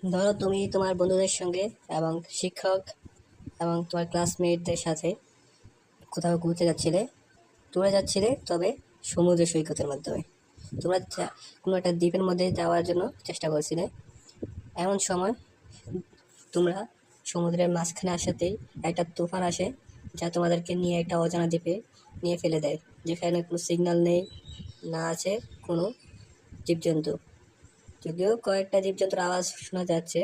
ধরো তুমি তোমার বন্ধুদের সঙ্গে এবং শিক্ষক এবং তোমার ক্লাসমেটদের সাথে কোথাও ঘুরতে যাচ্ছিলে, ট্যুরে যাচ্ছিলে, তবে সমুদ্র সৈকতের মাধ্যমে তোমরা কোনো একটা দ্বীপের মধ্যে যাওয়ার জন্য চেষ্টা করছিলে। এমন সময় তোমরা সমুদ্রের মাঝখানে আসাতেই একটা তুফান আসে, যা তোমাদেরকে নিয়ে একটা অজানা দ্বীপে নিয়ে ফেলে দেয়, যেখানে কোনো সিগন্যাল নেই, না আছে কোনো জীবজন্তু। যদিও কয়েকটা জীবজন্তুর আওয়াজ শোনা যাচ্ছে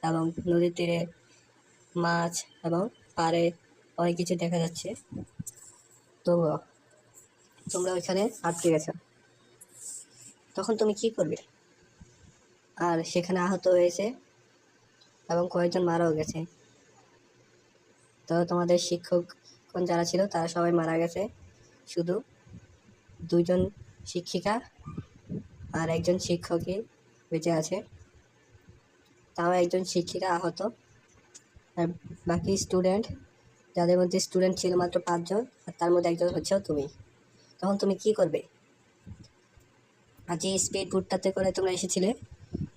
এবং নদীর তীরে মাছ এবং পাড়ে অনেক কিছু দেখা যাচ্ছে, তবুও তোমরা ওইখানে আটকে গেছো। তখন তুমি কি করবে? আর সেখানে আহত হয়েছে এবং কয়েকজন মারাও গেছে। তো তোমাদের শিক্ষক যারা ছিল তারা সবাই মারা গেছে, শুধু দুইজন শিক্ষিকা আর একজন শিক্ষকই বেঁচে আছে। তাও একজন শিক্ষিকা আহত, আর বাকি স্টুডেন্ট, যাদের মধ্যে স্টুডেন্ট ছিল মাত্র 5 জন, আর তার মধ্যে একজন হচ্ছে তুমি। তখন তুমি কি করবে? আর যে স্পিড বোটটাতে করে তোমরা এসেছিলে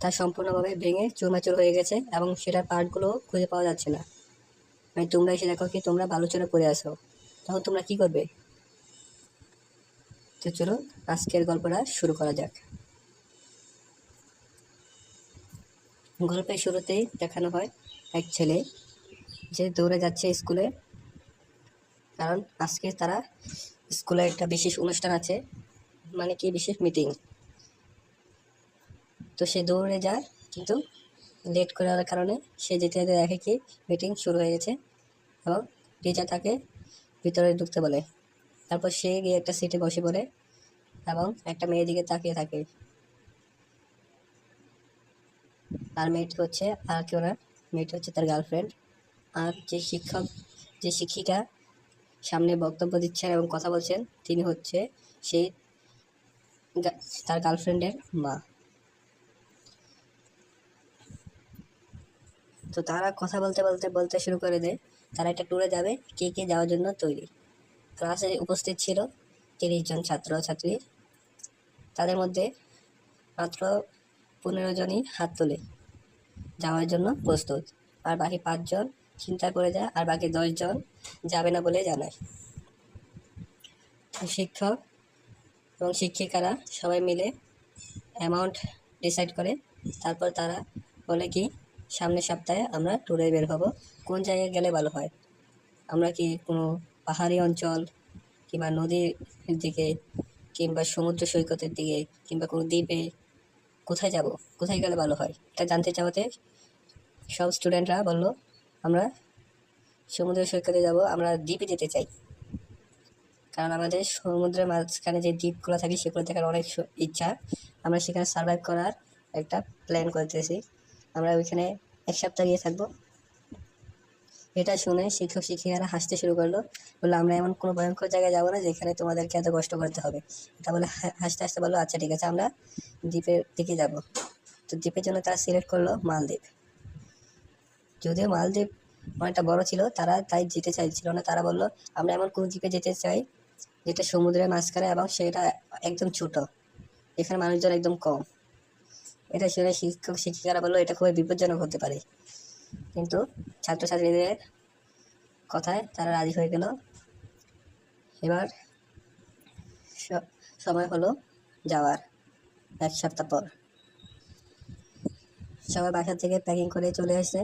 তা সম্পূর্ণভাবে ভেঙে চুরমাচুর হয়ে গেছে এবং সেটার পার্টগুলো খুঁজে পাওয়া যাচ্ছে না। মানে তোমরা এসে দেখো কি তোমরা বালুচরে পড়ে আসো। তখন তোমরা কি করবে? তো চলো আজকের গল্পটা শুরু করা যাক। গল্পের শুরুতেই দেখানো হয় এক ছেলে যে দৌড়ে যাচ্ছে স্কুলে, কারণ আজকে তারা স্কুলে একটা বিশেষ অনুষ্ঠান আছে, মানে কি বিশেষ মিটিং। তো সে দৌড়ে যায়, কিন্তু লেট করার কারণে সে যেতে যেতে দেখে কি মিটিং শুরু হয়ে গেছে এবং টিচার তাকে ভিতরে ঢুকতে বলে। তারপর সে গিয়ে একটা সিটে বসে পড়ে এবং একটা মেয়ের দিকে তাকিয়ে থাকে। আর মেয়েটি হচ্ছে আর কেউ না, মেয়েটি হচ্ছে তার গার্লফ্রেন্ড। আর যে শিক্ষিকা সামনে বক্তব্য দিচ্ছেন এবং কথা বলছেন, তিনি হচ্ছে সেই তার গার্লফ্রেন্ডের মা। তো তারা কথা বলতে বলতে বলতে শুরু করে দেয় তারা একটা ট্যুরে যাবে, কে কে যাওয়ার জন্য তৈরি। ক্লাসে উপস্থিত ছিল 30 জন ছাত্র ছাত্রী, তাদের মধ্যে মাত্র 15 জনই হাত তোলে যাওয়ার জন্য প্রস্তুত, আর বাকি 5 জন চিন্তায় পড়ে যায়, আর বাকি 10 জন যাবে না বলে জানায়। শিক্ষক এবং শিক্ষিকারা সবাই মিলে অ্যামাউন্ট ডিসাইড করে। তারপর তারা বলে কি সামনের সপ্তাহে আমরা ট্যুরে বের হব, কোন জায়গায় গেলে ভালো হয়। আমরা কি কোনো পাহাড়ি অঞ্চল কিংবা নদীর দিকে কিংবা সমুদ্র সৈকতের দিকে কিংবা কোনো দ্বীপে, কোথায় যাব, কোথায় গেলে ভালো হয়, এটা জানতে চাওয়াতে সব স্টুডেন্টরা বলল আমরা সমুদ্র সৈকতে যাব, আমরা দ্বীপে যেতে চাই, কারণ আমাদের সমুদ্রের মাঝখানে যে দ্বীপগুলো থাকে সেগুলো দেখার অনেক ইচ্ছা। আমরা সেখানে সার্ভাইভ করার একটা প্ল্যান করতেছি, আমরা ওইখানে 1 সপ্তাহ গিয়ে থাকবো। এটা শুনে শিক্ষক শিক্ষিকারা হাসতে শুরু করলো, বললো আমরা এমন কোনো ভয়ঙ্কর জায়গায় যাবো না যেখানে তোমাদেরকে এত কষ্ট করতে হবে। এটা বলে হাসতে হাসতে বললো আচ্ছা ঠিক আছে, আমরা দ্বীপের দিকে যাব। তো দ্বীপের জন্য তারা সিলেক্ট করলো মালদ্বীপ। যদিও মালদ্বীপ অনেকটা বড় ছিল, তারা তাই যেতে চাইছিল না। তারা বললো আমরা এমন কোনো দ্বীপে যেতে চাই যেটা সমুদ্রের মাঝখানে এবং সেটা একদম ছোট, এখানে মানুষজন একদম কম। এটা শুনে শিক্ষক শিক্ষিকারা বললো এটা খুবই বিপজ্জনক হতে পারে, কিন্তু ছাত্রছাত্রীদের কথায় তারা রাজি হয়ে গেল। এবার সময় হলো যাওয়ার। 1 সপ্তাহ পর সবাই বাসা থেকে প্যাকিং করে চলে আসছে।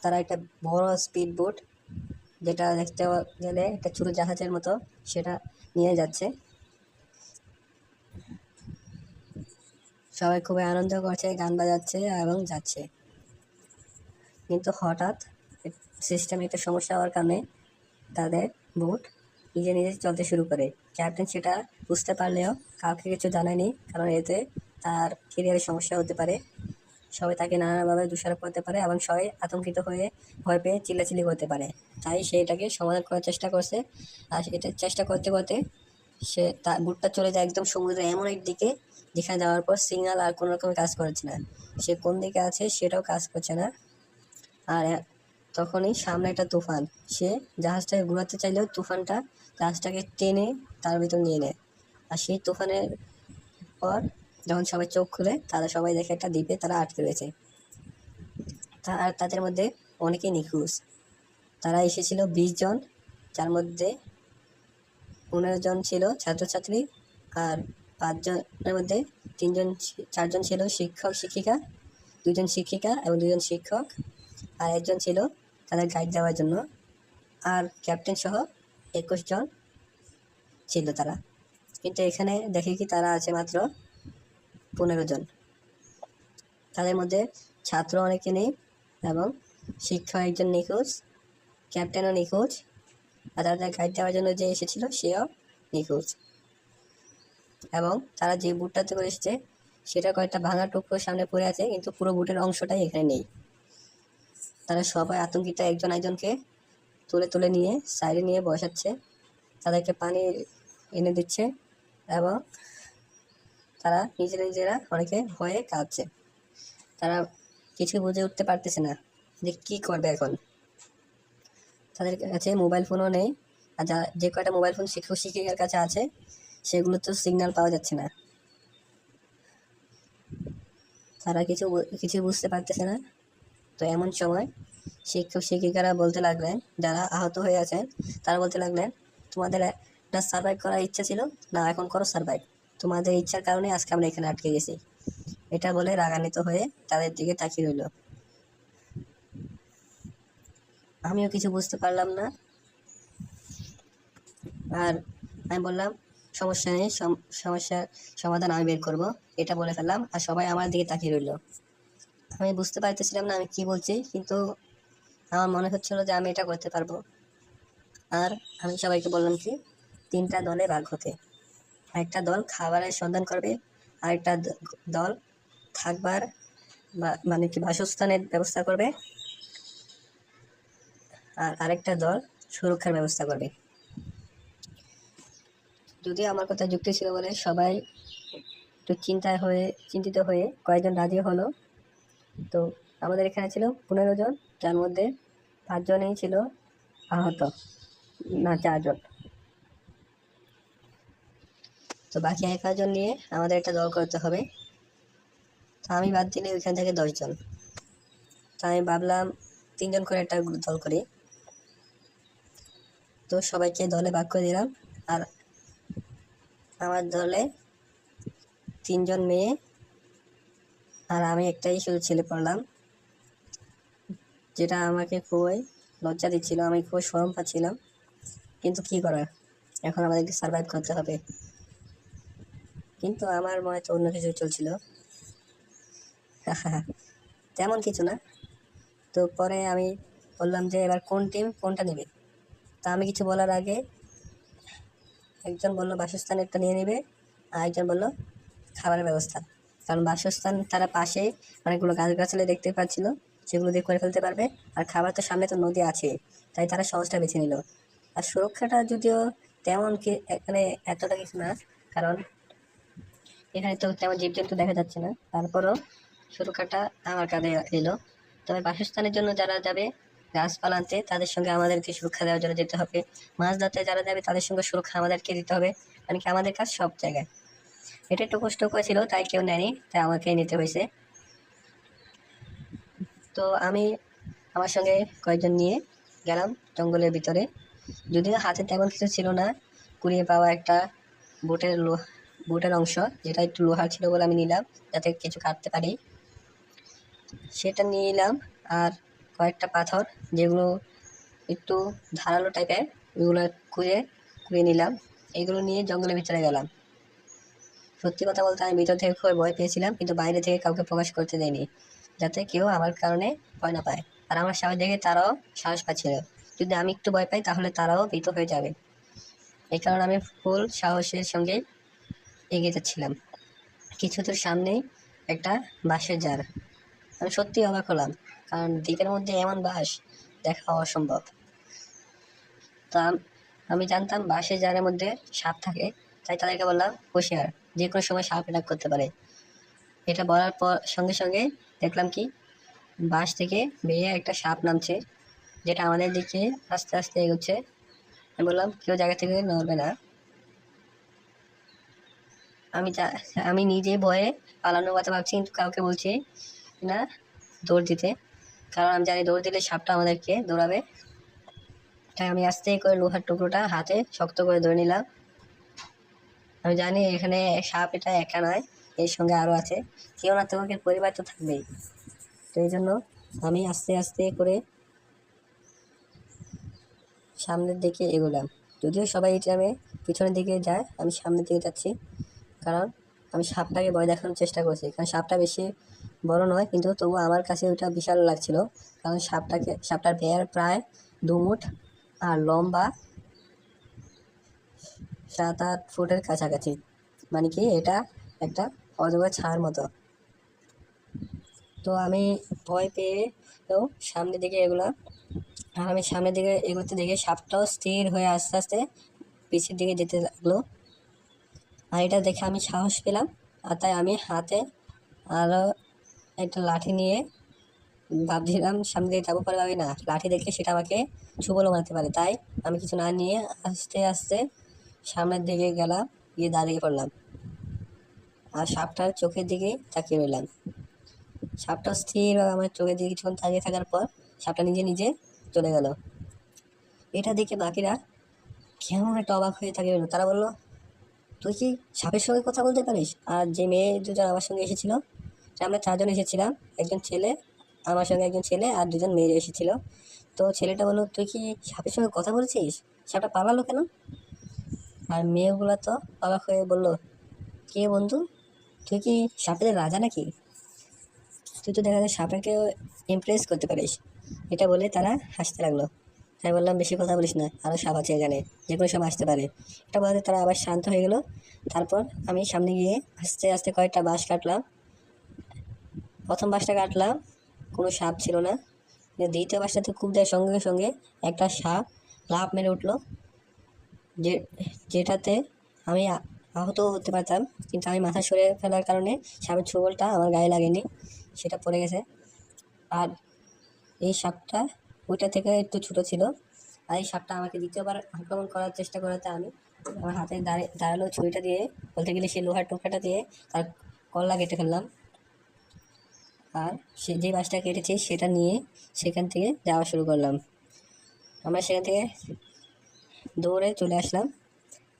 তারা একটা বড় স্পিড বোট, যেটা দেখতে গেলে একটা ছোটো জাহাজের মতো, সেটা নিয়ে যাচ্ছে। সবাই খুবই আনন্দ করছে, গান বাজাচ্ছে এবং যাচ্ছে। কিন্তু হঠাৎ সিস্টেমে একটা সমস্যা হওয়ার কারণে তাদের বোট নিজে নিজে চলতে শুরু করে। ক্যাপ্টেন সেটা বুঝতে পারলেও কাউকে কিছু জানায়নি, কারণ এতে তার কেরিয়ারের সমস্যা হতে পারে। সবাই তাকে নানাভাবে দোষারোপ করতে পারে এবং সবাই আতঙ্কিত হয়ে ভয় পেয়ে চিল্লাচিল্লি করতে পারে। তাই সে এটাকে সমাধান করার চেষ্টা করছে, আর এটা চেষ্টা করতে করতে সে তার বোটটা চলে যায় একদম সমুদ্রের এমন একদিকে যেখানে যাওয়ার পর সিগন্যাল আর কোনো রকম কাজ করছে না। সে কোন দিকে আছে সেটাও কাজ করছে না। আর তখনই সামনে একটা তুফান, সে জাহাজটাকে ঘোরাতে চাইলেও তুফানটা জাহাজটাকে টেনে তার ভিতর নিয়ে নেয়। আর সেই তুফানের পর যখন সবাই চোখ খুলে তারা সবাই দেখে একটা দ্বীপে তারা আটকে রয়েছে। আর তাদের মধ্যে অনেকেই নিখোঁজ। তারা এসেছিল 20 জন, যার মধ্যে 15 জন ছিল ছাত্রছাত্রী, আর 5 জনের মধ্যে 4 জন ছিল শিক্ষক শিক্ষিকা, 2 জন শিক্ষিকা এবং 2 জন শিক্ষক, আর 1 জন ছিল তাদের গাইড দেওয়ার জন্য, আর ক্যাপ্টেন সহ 21 জন ছিল তারা। কিন্তু এখানে দেখি কি তারা আছে মাত্র 15 জন। তাদের মধ্যে ছাত্র অনেকে নেই এবং শিক্ষক 1 জন নিখোঁজ, ক্যাপ্টেনও নিখোঁজ, আর তাদের গাইড দেওয়ার জন্য যে এসেছিল সেও নিখোঁজ। এবং তারা যে বুটটাতে করে এসেছে সেটা কয়েকটা ভাঙা টুকরো সামনে পড়ে আছে, কিন্তু পুরো বুটের অংশটাই এখানে নেই। তারা সবাই আতঙ্কিত, একজন একজনকে তুলে তুলে নিয়ে সাইডে নিয়ে বসাচ্ছে, তাদেরকে পানি এনে দিচ্ছে এবং তারা নিজেরা অনেকে ভয়ে কাঁদছে। তারা কিছু বুঝে উঠতে পারতেছে না যে কী করবে এখন। তাদের কাছে মোবাইল ফোনও নেই, আর যে কয়টা মোবাইল ফোন শিক্ষক শিক্ষিকার কাছে আছে সেগুলো তো সিগন্যাল পাওয়া যাচ্ছে না। তারা কিছু বুঝতে পারতেছে না। তো এমন সময় শিক্ষক শিক্ষিকারা বলতে লাগলেন, যারা আহত হয়ে আছেন তারা বলতে লাগলেন, তোমাদের একটা সার্ভাইভ করার ইচ্ছা ছিল না, এখন করো সার্ভাইভ, তোমাদের ইচ্ছার কারণে আজকে আমরা এখানে আটকে গেছি। এটা বলে রাগান্বিত হয়ে তাদের দিকে তাকিয়ে রইল। আমিও কিছু বুঝতে পারলাম না, আর আমি বললাম সমস্যা নেই, সমস্যার সমাধান আমি বের করবো, এটা বলে ফেললাম। আর সবাই আমার দিকে তাকিয়ে রইল। আমি বুঝতে পারতেছিলাম না আমি কি বলছি, কিন্তু আমার মনে হচ্ছিল যে আমি এটা করতে পারবো। আর আমি সবাইকে বললাম কি 3টা দলে ভাগ হতে। একটা দল খাবারের সন্ধান করবে, আরেকটা দল থাকবার মানে কি বাসস্থানের ব্যবস্থা করবে, আর আরেকটা দল সুরক্ষার ব্যবস্থা করবে। যদিও আমার কথা যুক্তি ছিল বলে সবাই একটু চিন্তিত হয়ে কয়েকজন রাজি হলো। তো আমাদের এখানে ছিল 15 জন, যার মধ্যে 5 জনই ছিল আহত, না 4 জন। তো বাকি 11 জন নিয়ে আমাদের একটা দল করতে হবে। তো আমি বাদ দিলে ওইখান থেকে 10 জন। তো আমি ভাবলাম 3 জন করে একটা দল করি। তো সবাইকে দলে ভাগ করে দিলাম, আর আমার দলে 3 জন মেয়ে আর আমি একটাই শুধু ছেলে পড়লাম, যেটা আমাকে খুবই লজ্জা দিচ্ছিল, আমি খুব শরম পাচ্ছিলাম। কিন্তু কি করার, এখন আমাদেরকে সার্ভাইভ করতে হবে। কিন্তু আমার মনে তো অন্য কিছু চলছিল। তেমন কিছু না। তো পরে আমি বললাম যে এবার কোন টিম কোনটা নেবে। তা আমি কিছু বলার আগে একজন বলল বাসস্থানেরটা নিয়ে নেবে, আর একজন বলল খাবারের ব্যবস্থা। কারণ বাসস্থান তারা পাশে অনেকগুলো গাছগাছালি দেখতে পাচ্ছিল, সেগুলো দিয়ে করে ফেলতে পারবে, আর খাবার তো সামনে তো নদী আছে, তাই তারা সহজটা বেছে নিল। আর সুরক্ষাটা যদিও তেমন কি এখানে এতটা কিছু না, কারণ এখানে তো তেমন জীবজন্তু দেখা যাচ্ছে না, তারপরও সুরক্ষাটা আমার কাঁধে এলো। তবে বাসস্থানের জন্য যারা যাবে গাছপালা আনতে, তাদের সঙ্গে আমাদেরকে সুরক্ষা দেওয়ার জন্য যেতে হবে। মাছ ধরতে যারা যাবে তাদের সঙ্গে সুরক্ষা আমাদেরকে দিতে হবে, কারণ কি আমাদের কাজ সব জায়গায়। এটা একটু কষ্ট ছিল, তাই কেউ নেয়নি, তাই আমাকেই নিতে হয়েছে। তো আমি আমার সঙ্গে কয়েকজন নিয়ে গেলাম জঙ্গলের ভিতরে। যদিও হাতে তেমন কিছু ছিল না, কুড়িয়ে পাওয়া একটা বুটের অংশ, যেটা একটু লোহার ছিল বলে আমি নিলাম, যাতে কিছু কাটতে পারি, সেটা নিয়ে নিলাম। আর কয়েকটা পাথর যেগুলো একটু ধারালো টাইপের, ওইগুলো কুড়িয়ে নিলাম। এগুলো নিয়ে জঙ্গলের ভিতরে গেলাম। সত্যি কথা বলতে আমি ভিতর থেকে খুবই ভয় পেয়েছিলাম, কিন্তু বাইরে থেকে কাউকে প্রকাশ করতে দেয়নি, যাতে কেউ আমার কারণে ভয় না পায়। আর আমার সাহস দেখে তারাও সাহস পাচ্ছিল, যদি আমি একটু ভয় পাই তাহলে তারাও ভীত হয়ে যাবে। এই কারণে আমি ফুল সাহসের সঙ্গে এগিয়ে যাচ্ছিলাম। কিছু দূর সামনেই একটা বাঁশের জার। আমি সত্যি অবাক হলাম, কারণ দ্বীপের মধ্যে এমন বাঁশ দেখা অসম্ভব। তা আমি জানতাম বাঁশের জারের মধ্যে সাপ থাকে, তাই তাদেরকে বললাম হুঁশিয়ার, যে কোনো সময় সাপ অ্যাটাক করতে পারে। এটা বলার পর সঙ্গে সঙ্গে দেখলাম কি বাঁশ থেকে বেরিয়ে একটা সাপ নামছে, যেটা আমাদের দিকে আস্তে আস্তে এগোচ্ছে। আমি বললাম কেউ জায়গা থেকে নড়বে না। আমি নিজে ভয়ে পালানোর কথা ভাবছি, কিন্তু কাউকে বলছি না দৌড় দিতে। কারণ আমি জানি দৌড় দিলে সাপটা আমাদেরকে দৌড়াবে। তাই আমি আস্তে করে লোহার টুকরোটা হাতে শক্ত করে ধরে নিলাম। আমি জানি এখানে সাপ এটা একা নয়, এর সঙ্গে আরও আছে, কেউ না তোমাকে পরিবার তো থাকবেই। তো এই জন্য আমি আস্তে আস্তে করে সামনের দিকে এগোলাম। যদিও সবাই এই টাইমে পিছনের দিকে যায়, আমি সামনের দিকে যাচ্ছি, কারণ আমি সাপটাকে ভয় দেখানোর চেষ্টা করছি। কারণ সাপটা বেশি বড় নয়, কিন্তু তবু আমার কাছে ওইটা বিশাল লাগছিল। কারণ সাপটার বেয়ার প্রায় 2 মুট আর লম্বা 7-8 ফুটের কাছাকাছি। মানে কি এটা একটা অজগর ছায়ার মতো। তো আমি ভয় পেয়ে তো সামনের দিকে এগোলাম। আর আমি সামনের দিকে এগোতে দেখে সাপটাও স্থির হয়ে আস্তে আস্তে পিছের দিকে যেতে লাগলো। আর এটা দেখে আমি সাহস পেলাম, আর তাই আমি হাতে আরও একটা লাঠি নিয়ে ভাবছিলাম সামনে দিয়ে যাবো, পরে ভাবি না, লাঠি দেখলে সেটা আমাকে ছুবলও মারতে পারে। তাই আমি কিছু না নিয়ে আস্তে আস্তে সামনের দিকে গেলাম, গিয়ে দাঁড়িয়ে পড়লাম আর সাপটার চোখের দিকে তাকিয়ে রইলাম। সাপটা স্থিরভাবে আমার চোখের দিকে কিছুক্ষণ তাকিয়ে থাকার পর সাপটা নিজে নিজে চলে গেল। এটা দেখে বাকিরা কেমন একটা অবাক হয়ে তাকিয়ে রইল। তারা বলল, তুই কি সাপের সঙ্গে কথা বলতে পারিস? আর যে মেয়ে দুজন আমার সঙ্গে এসেছিল, আমরা 4 জন এসেছিলাম, একজন ছেলে, আমার সঙ্গে একজন ছেলে আর 2 জন মেয়ে এসেছিল। তো ছেলেটা বললো, তুই কি সাপের সঙ্গে কথা বলছিস? সাপটা পালালো কেন? আর মেয়েগুলো তো অবাক হয়ে বলল, কে বন্ধু, তুই কি সাপের রাজা নাকি? তুই তো দেখা যায় সাপেকে ইমপ্রেস করতে পারিস। এটা বলে তারা হাসতে লাগলো। তাই বললাম, বেশি কথা বলিস না, আরও সাপ আছে এখানে, যে কোনো সময় আসতে পারে। এটা বলতে তারা আবার শান্ত হয়ে গেল। তারপর আমি সামনে গিয়ে আস্তে আস্তে কয়েকটা বাঁশ কাটলাম। প্রথম বাঁশটা কাটলাম, কোনো সাপ ছিল না। দ্বিতীয় বাঁশটাতে খুব দেওয়ার সঙ্গে সঙ্গে একটা সাপ লাফ মেরে উঠলো, যেটাতে আমি আহতও হতে পারতাম, কিন্তু আমি মাথা সরে ফেলার কারণে সাপের ছোবলটা আমার গায়ে লাগেনি, সেটা পড়ে গেছে। আর এই সাপটা ওইটা থেকে একটু ছোটো ছিল। আর এই সাপটা আমাকে দ্বিতীয়বার আক্রমণ করার চেষ্টা করাতে আমি আমার হাতে দাঁড়ালো ছুরিটা দিয়ে, বলতে গেলে সেই লোহার টোকাটা দিয়ে তার কল্লা কেটে ফেললাম। আর সে যে বাঁশটা কেটেছি সেটা নিয়ে সেখান থেকে যাওয়া শুরু করলাম। আমরা সেখান থেকে দৌড়ে চলে আসলাম।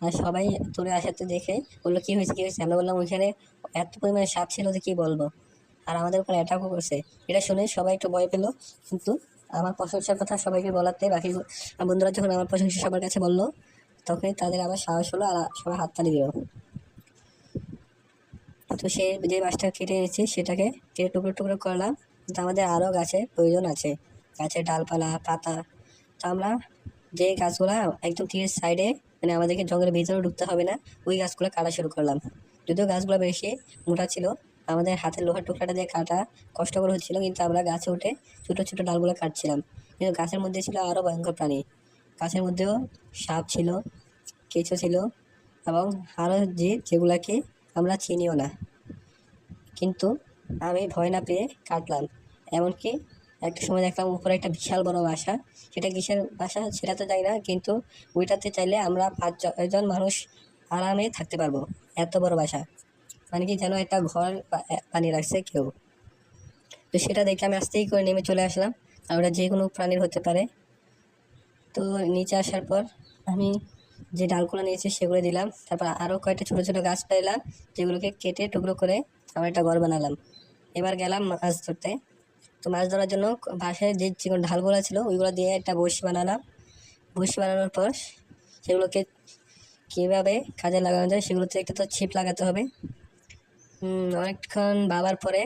আর সবাই দৌড়ে আসাতে দেখে বললো, কী হয়েছে কী হয়েছে? আমরা বললাম, ওইখানে এত পরিমাণে সাপ ছিল যে কী বলবো, আর আমাদের উপর অ্যাটাকও করছে। এটা শুনে সবাই একটু ভয় পেলো, কিন্তু আমার প্রশংসার কথা সবাইকে বলাতে বাকি বন্ধুরা যখন আমার প্রশংসা সবার কাছে বললো, তখনই তাদের আবার সাহস হলো আর সবাই হাততালি দিল। তো সে যে বাঁশটা কেটে এনেছি সেটাকে কেটে টুকরো টুকরো করলাম। কিন্তু আমাদের আরও গাছের প্রয়োজন আছে, গাছের ডালপালা পাতা। তো আমরা যে গাছগুলা একদম তীরের সাইডে, মানে আমাদেরকে জঙ্গলের ভিতরেও ঢুকতে হবে না, ওই গাছগুলো কাটা শুরু করলাম। যদিও গাছগুলো বেশি মোটা ছিল, আমাদের হাতের লোহার টুকরাটা দিয়ে কাটা কষ্টকর হচ্ছিল, কিন্তু আমরা গাছে উঠে ছোটো ছোটো ডালগুলো কাটছিলাম। কিন্তু গাছের মধ্যে ছিল আরও ভয়ঙ্কর প্রাণী। গাছের মধ্যেও সাপ ছিল, কেঁচো ছিল, এবং আরও যেগুলাকে আমরা চিনিও না। কিন্তু আমি ভয় না পেয়ে কাটলাম। এমনকি একটা সময় দেখলাম উপরে একটা বিশাল বড় বাসা। সেটা কিসের বাসা সেটা তো জানি না, কিন্তু ওইটাতে চাইলে আমরা 5 জন মানুষ আরামে থাকতে পারবো, এত বড় বাসা। মানে কি যেন একটা ঘর বানিয়ে রাখছে কেউ। তো সেটা দেখে আমি আস্তেই করে নেমে চলে আসলাম, আর ওটা যে কোনো প্রাণীর হতে পারে। তো নিচে আসার পর আমি যে ডালগুলো নিয়েছি সেগুলো দিলাম, তারপর আরও কয়েকটা ছোটো ছোটো গাছ পেলাম, যেগুলোকে কেটে টুকরো করে আমার একটা ঘর বানালাম। এবার গেলাম মাছ ধরতে। তো মাছ ধরার জন্য বাসায় যে চিকন ঢালগুলো ছিল ওইগুলো দিয়ে একটা বড়শি বানালাম। বড়শি বানানোর পর সেগুলোকে কীভাবে কাজে লাগানো যায় সেগুলোতে একটা তো ছিপ লাগাতে হবে। অনেকক্ষণ ভাবার পরে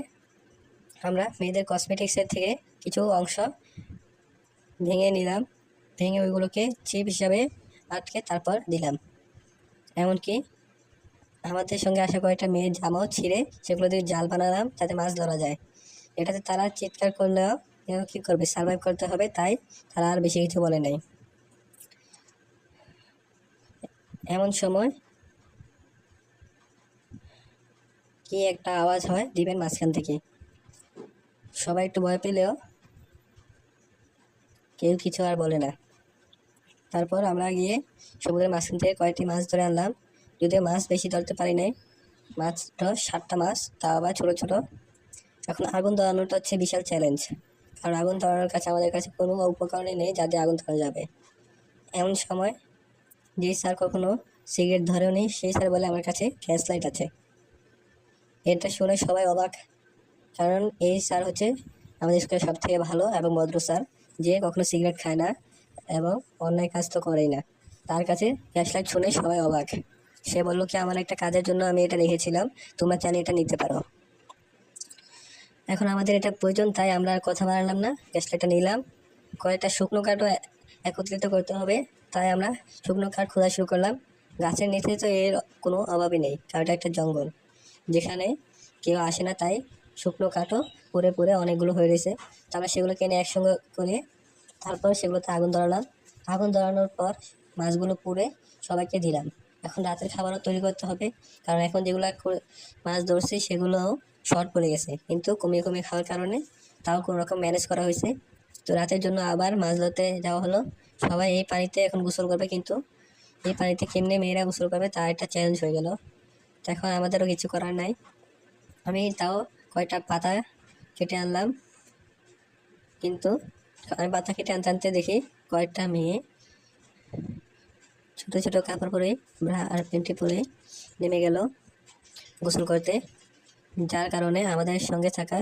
আমরা মেয়েদের কসমেটিক্সের থেকে কিছু অংশ ভেঙে নিলাম, ভেঙে ওইগুলোকে চিপ হিসাবে আটকে তারপর দিলাম। এমনকি আমাদের সঙ্গে আসা কয়েকটা মেয়ের জামাও ছিঁড়ে সেগুলো দিয়ে জাল বানালাম যাতে মাছ ধরা যায়। এটাতে তারা চিৎকার করলেও কী করবে, সার্ভাইভ করতে হবে, তাই তারা আর বেশি কিছু বলে নাই। এমন সময় কি একটা আওয়াজ হয় দ্বীপের মাঝখান থেকে। সবাই একটু ভয় পেলেও কেউ কিছু আর বলে না। তারপর আমরা গিয়ে সমুদ্রের মাঝখান থেকে কয়েকটি মাছ ধরে আনলাম। যদিও মাছ বেশি ধরতে পারি নাই, মাত্র 7টা মাছ, তাও আবার ছোটো ছোটো। এখন আগুন ধরানোটা হচ্ছে বিশাল চ্যালেঞ্জ। কারণ আগুন ধরানোর কাছে আমাদের কাছে কোনো উপকরণই নেই যা দিয়ে আগুন ধরা যাবে। এমন সময় যে স্যার কখনো সিগারেট ধরেও নি, সেই স্যার বলে আমার কাছে গ্যাস লাইট আছে। এটা শুনে সবাই অবাক, কারণ এই স্যার হচ্ছে আমাদের স্কুলের সব থেকে ভালো এবং ভদ্র স্যার, যে কখনো সিগারেট খায় না এবং অন্যায় কাজ তো করেই না। তার কাছে গ্যাস লাইট শুনে সবাই অবাক। সে বললো কি, আমার একটা কাজের জন্য আমি এটা রেখেছিলাম, তোমরা চাইলে এটা নিতে পারো। এখন আমাদের এটা প্রয়োজন, তাই আমরা আর কথা বাড়ালাম না, গ্যাস লাইটটা নিলাম। কয়েকটা শুকনো কাঠও একত্রিত করতে হবে, তাই আমরা শুকনো কাঠ খোঁজা শুরু করলাম। গাছের নিচে তো এর কোনো অভাবই নেই, কারণ এটা একটা জঙ্গল যেখানে কেউ আসে না, তাই শুকনো কাঠও পুড়ে পুড়ে অনেকগুলো হয়ে রয়েছে। তো আমরা সেগুলো কিনে একসঙ্গে করে তারপর সেগুলোতে আগুন ধরালাম। আগুন ধরানোর পর মাছগুলো পুড়ে সবাইকে দিলাম। এখন রাতের খাবারও তৈরি করতে হবে, কারণ এখন যেগুলো মাছ ধরছি সেগুলোও শর্ট পড়ে গেছে, কিন্তু কমিয়ে কমিয়ে খাওয়ার কারণে তাও কোনো রকম ম্যানেজ করা হয়েছে। তো রাতের জন্য আবার মাছ ধরতে যাওয়া হলো। সবাই এই পানিতে এখন গোসল করবে, কিন্তু এই পানিতে কেমনে মেয়েরা গোসল করবে তা একটা চ্যালেঞ্জ হয়ে গেল। তো এখন আমাদেরও কিছু করার নাই। আমি তাও কয়টা পাতা কেটে আনলাম, কিন্তু আমি পাতা কেটে আনতে আনতে দেখি কয়েকটা মেয়ে ছোটো ছোটো কাপড় পরে ব্রা আর প্যান্টি পরে নেমে গেল গোসল করতে। যার কারণে আমাদের সঙ্গে থাকা,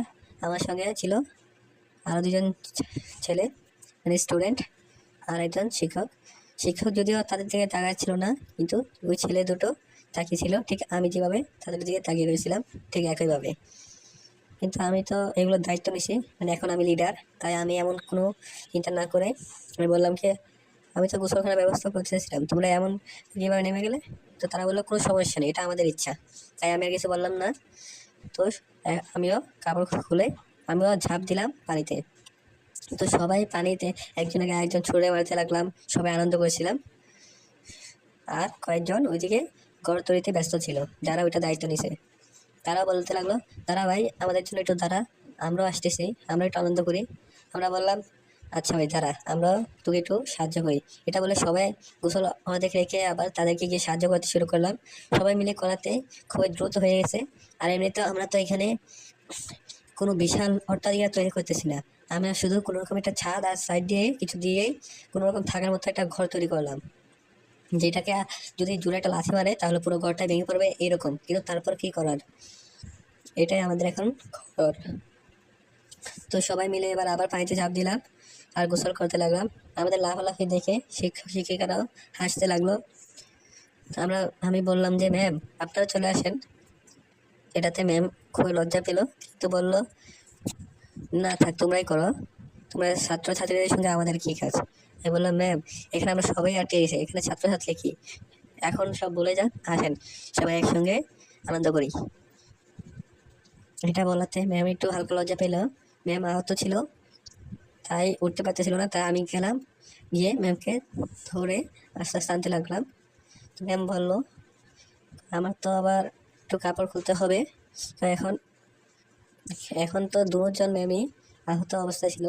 আমার সঙ্গে ছিল আরও দুজন ছেলে, মানে স্টুডেন্ট, আর একজন শিক্ষক। শিক্ষক যদিও তাদের দিকে তাকাচ্ছিল না, কিন্তু ওই ছেলে দুটো তাকিয়েছিল ঠিক আমি যেভাবে তাদের দিকে তাকিয়ে রয়েছিলাম, ঠিক একইভাবে। কিন্তু আমি তো এগুলোর দায়িত্ব নিছি, মানে এখন আমি লিডার, তাই আমি এমন কোনো চিন্তা না করে আমি বললাম কি, আমি তো গোসলখানার ব্যবস্থা করতেছিলাম, তোমরা এমন কীভাবে নেমে গেলে? তো তারা বললো কোনো সমস্যা নেই, এটা আমাদের ইচ্ছা। তাই আমি আর কিছু বললাম না। তো আমিও কাপড় খুলে আমিও ঝাঁপ দিলাম পানিতে। তো সবাই পানিতে একজনকে আরেকজন ছুঁড়ে মারতে লাগলাম, সবাই আনন্দ করেছিলাম। আর কয়েকজন ওইদিকে ঘর তৈরিতে ব্যস্ত ছিল, যারা ওইটা দায়িত্ব নিছে। তারা বলতে লাগলো, দাঁড়া ভাই, আমাদের জন্য একটু দাঁড়া, আমরাও আসতেছি, আমরা একটু আনন্দ করি। আমরা বললাম, আচ্ছা ভাই দাঁড়া, আমরা তোকে একটু সাহায্য করি। এটা বলে সবাই গোসল আমাদের রেখে আবার তাদেরকে গিয়ে সাহায্য করতে শুরু করলাম। সবাই মিলে করাতে খুবই দ্রুত হয়ে গেছে। আর এমনিতেও আমরা তো এখানে কোনো বিশাল অট্টালিকা তৈরি করতেছি না, আমরা শুধু কোনো রকম একটা ছাদ আর সাইড দিয়ে কিছু দিয়েই কোনো রকম থাকার মতো একটা ঘর তৈরি করলাম, যেটাকে যদি জোরে একটা লাথি মারে তাহলে পুরো ঘরটা ভেঙে পড়বে এরকম। কিন্তু তারপর কি করার, এটাই আমাদের এখন খবর। তো সবাই মিলে এবার আবার পানিতে ঝাঁপ দিলাম আর গোসল করতে লাগলাম। আমাদের লাফালাফি দেখে শিক্ষক শিক্ষিকারাও হাসতে লাগলো। আমি বললাম যে, ম্যাম আপনারা চলে আসেন। এটাতে ম্যাম খুবই লজ্জা পেল, কিন্তু বলল, না থাক, তোমরাই করো, তোমরা ছাত্রছাত্রীদের সঙ্গে আমাদের কী কাজ? আমি বললাম, ম্যাম এখানে আমরা সবাই আটকে গেছি, এখানে ছাত্রছাত্রী কি, এখন সব বলে যান, আসেন সবাই একসঙ্গে আনন্দ করি। এটা বলাতে ম্যাম একটু হালকা লজ্জা পেল। ম্যাম আহত ছিল, তাই উঠতে পারতেছিল না, তাই আমি গেলাম, গিয়ে ম্যামকে ধরে আস্তে আস্তে আনতে লাগলাম। তো ম্যাম বললো, আমার তো আবার একটু কাপড় খুলতে হবে। তো এখন তো দুজন ম্যামই আহত অবস্থায় ছিল,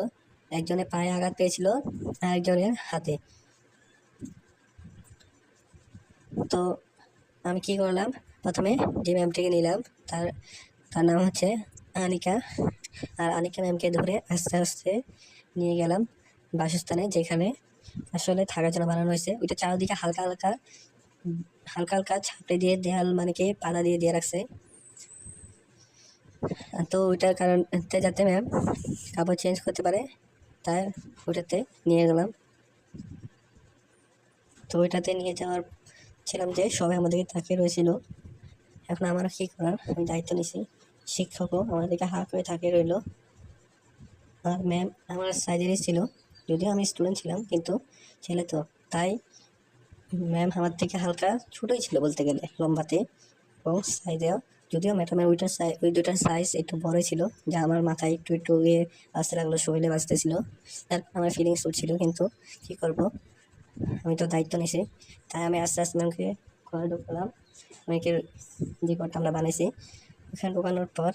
একজনের পায়ে আঘাত পেয়েছিল আর একজনের হাতে। তো আমি কি করলাম, প্রথমে যে ম্যামটিকে নিলাম, তার তার নাম হচ্ছে আনিকা। আর আনিকা ম্যামকে ধরে আস্তে আস্তে নিয়ে গেলাম বাসস্থানে, যেখানে আসলে থাকার জন্য বানানো হয়েছে। ওইটা চারদিকে হালকা হালকা হালকা হালকা ছাপড়ে দিয়ে দেয়াল, মানে কি পাতা দিয়ে দিয়ে রাখছে। তো ওইটার কারণ যাতে ম্যাম কাপড় চেঞ্জ করতে পারে, তাই ওইটাতে নিয়ে গেলাম। তো ওইটাতে নিয়ে যাওয়ার ছিলাম যে সবাই আমাদেরকে তাকিয়ে রয়েছিল। এখন আমার কী করার, আমি দায়িত্ব নিছি। শিক্ষকও আমাদেরকে হা করে তাকিয়ে রইল। আর ম্যাম আমার সাইজেরই ছিল, যদিও আমি স্টুডেন্ট ছিলাম, কিন্তু ছেলে তো, তাই ম্যাম আমার থেকে হালকা ছোটোই ছিল বলতে গেলে, লম্বাতে এবং সাইজেও। যদিও ম্যাডামের ওই দুটার সাইজ একটু বড়ই ছিল, যা আমার মাথায় একটু একটু গিয়ে আসতে লাগলো, শরীরে বাঁচতেছিল, তারপর আমার ফিলিংস উঠছিল। কিন্তু কী করবো, আমি তো দায়িত্ব নিছি। তাই আমি আস্তে আস্তে ম্যামকে ঘরে ঢুকলাম, ম্যামকে যে ঘরটা আমরা বানিয়েছি ওখানে ঢোকানোর পর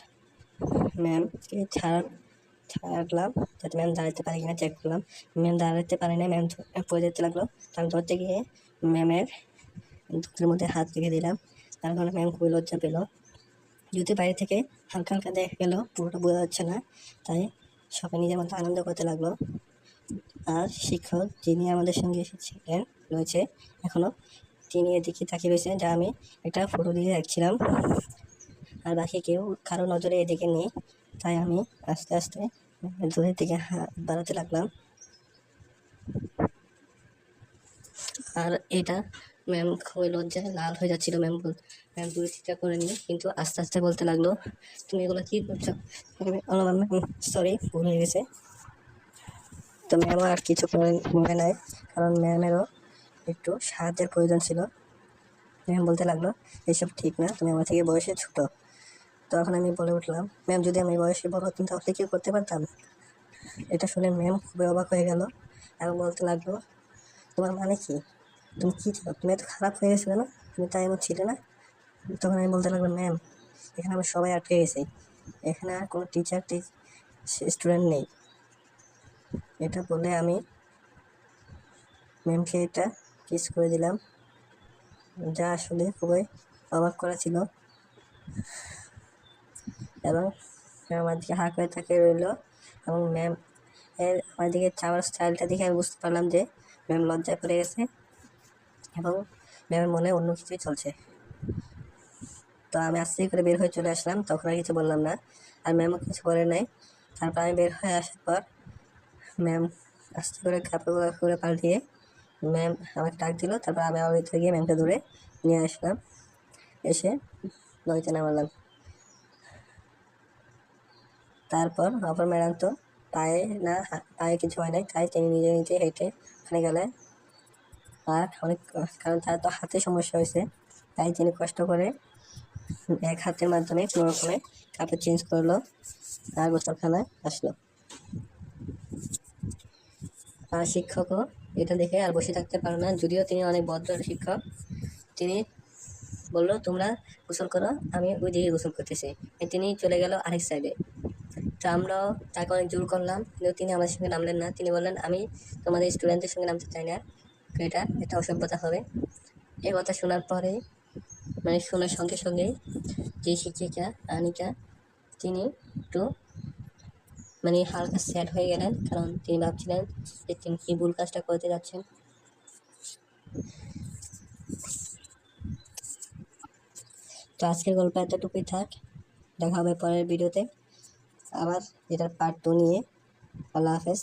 ম্যামকে ছাড়লাম যাতে ম্যাম দাঁড়াতে পারে কিনা চেক করলাম। ম্যাম দাঁড়াতে পারে না, ম্যাম পড়ে যেতে লাগলো। আমি ধরতে গিয়ে ম্যামের দুধের মধ্যে হাত রেখে দিলাম, তার কারণে ম্যাম খুবই লজ্জা পেল। যদি বাইরে থেকে হালকা হালকা দেখা গেল, পুরোটা বোঝা যাচ্ছে না, তাই সবাই নিজের মতো আনন্দ করতে লাগলো। আর শিক্ষক যিনি আমাদের সঙ্গে এসেছিলেন রয়েছে এখনো, তিনি এদিকে তাকিয়ে রয়েছেন, যা আমি একটা ফটো দিয়ে রাখছিলাম। আর বাকি কেউ কারো নজরে এদিকে নেই, তাই আমি আস্তে আস্তে দূরের দিকে হাত বাড়াতে লাগলাম। আর এটা ম্যাম খুবই লজ্জায় লাল হয়ে যাচ্ছিল। ম্যাম দূরে চিৎকার করেনি, কিন্তু আস্তে আস্তে বলতে লাগলো, তুমি এগুলো কী করছো? ম্যাম সরি, ভুল হয়ে গেছে। তো ম্যামও আর কিছু মনে নেয়, কারণ ম্যামেরও একটু সাহায্যের প্রয়োজন ছিল। ম্যাম বলতে লাগলো, এসব ঠিক না, তুমি আমার থেকে বয়সে ছোট। তখন আমি বলে উঠলাম, ম্যাম যদি আমি বয়সে বড় হতাম তাহলে কি করতে পারতাম? এটা শুনে ম্যাম খুবই অবাক হয়ে গেল এবং বলতে লাগলো, তোমার মানে কি? তুমি কী চাও? তুমি এত খারাপ হয়ে গেছো কেন? তুমি তাই এমন ছিলে না? তখন আমি বলতে লাগলাম, ম্যাম এখানে আমরা সবাই আটকে গেছি, এখানে আর কোনো টিচার স্টুডেন্ট নেই। এটা বলে আমি ম্যামকে এটা কিস করে দিলাম, যা আসলে খুবই অবাক করা ছিল। এবং আমার দিকে হাঁ করে তাকিয়ে রইল, এবং ম্যাম আমার দিকে চাওয়ার স্টাইলটা দেখে আমি বুঝতে পারলাম যে ম্যাম লজ্জায় পড়ে গেছে এবং ম্যামের মনে অন্য কিছুই চলছে। তো আমি আস্তে করে বের হয়ে চলে আসলাম, তখন আর কিছু বললাম না, আর ম্যামও কিছু বলে নাই। তারপর আমি বের হয়ে আসার পর ম্যাম আস্তে করে কাপড় করে পাল্টিয়ে ম্যাম আমাকে ডাক দিল। তারপর আমি আমার ভিতরে গিয়ে ম্যামকে ধরে নিয়ে আসলাম, এসে নদীতে নামালাম। তারপর অপর ম্যাডাম তো পায়ে কিছু হয় নাই, তাই তিনি নিজে নিজে হেঁটে ওখানে গেলেন। আর অনেক, কারণ তার তো হাতে সমস্যা হয়েছে, তাই তিনি কষ্ট করে এক হাতের মাধ্যমে কোনো রকমে কাপড় চেঞ্জ করলো আর গোসলখানায় আসলো। আর শিক্ষকও এটা দেখে আর বসে থাকতে পারলো না, যদিও তিনি অনেক ভদ্র শিক্ষক। তিনি বললো, তোমরা গোসল করো, আমি ওই দিকে গোসল করতেছি। তিনি চলে গেল আরেক সাইডে। তো আমরাও তাকে অনেক জোর করলাম, কিন্তু তিনি আমাদের সঙ্গে নামলেন না। তিনি বললেন, আমি তোমাদের স্টুডেন্টদের সঙ্গে নামতে চাই না, এটা একটা অসভ্যতা হবে। এই কথা শোনার পরে, মানে শোনার সঙ্গে সঙ্গেই যে শিক্ষিকা আনিকা, তিনি একটু হালকা স্যাড হয়ে গেলেন, কারণ তিনি ভাবছিলেন যে তিনি কি ভুল কাজটা করতে যাচ্ছেন। তো আজকের গল্প এতটুকুই থাক, দেখা হবে পরের ভিডিওতে আবার, এটার পার্ট 2 নিয়ে। আল্লাহ হাফেজ।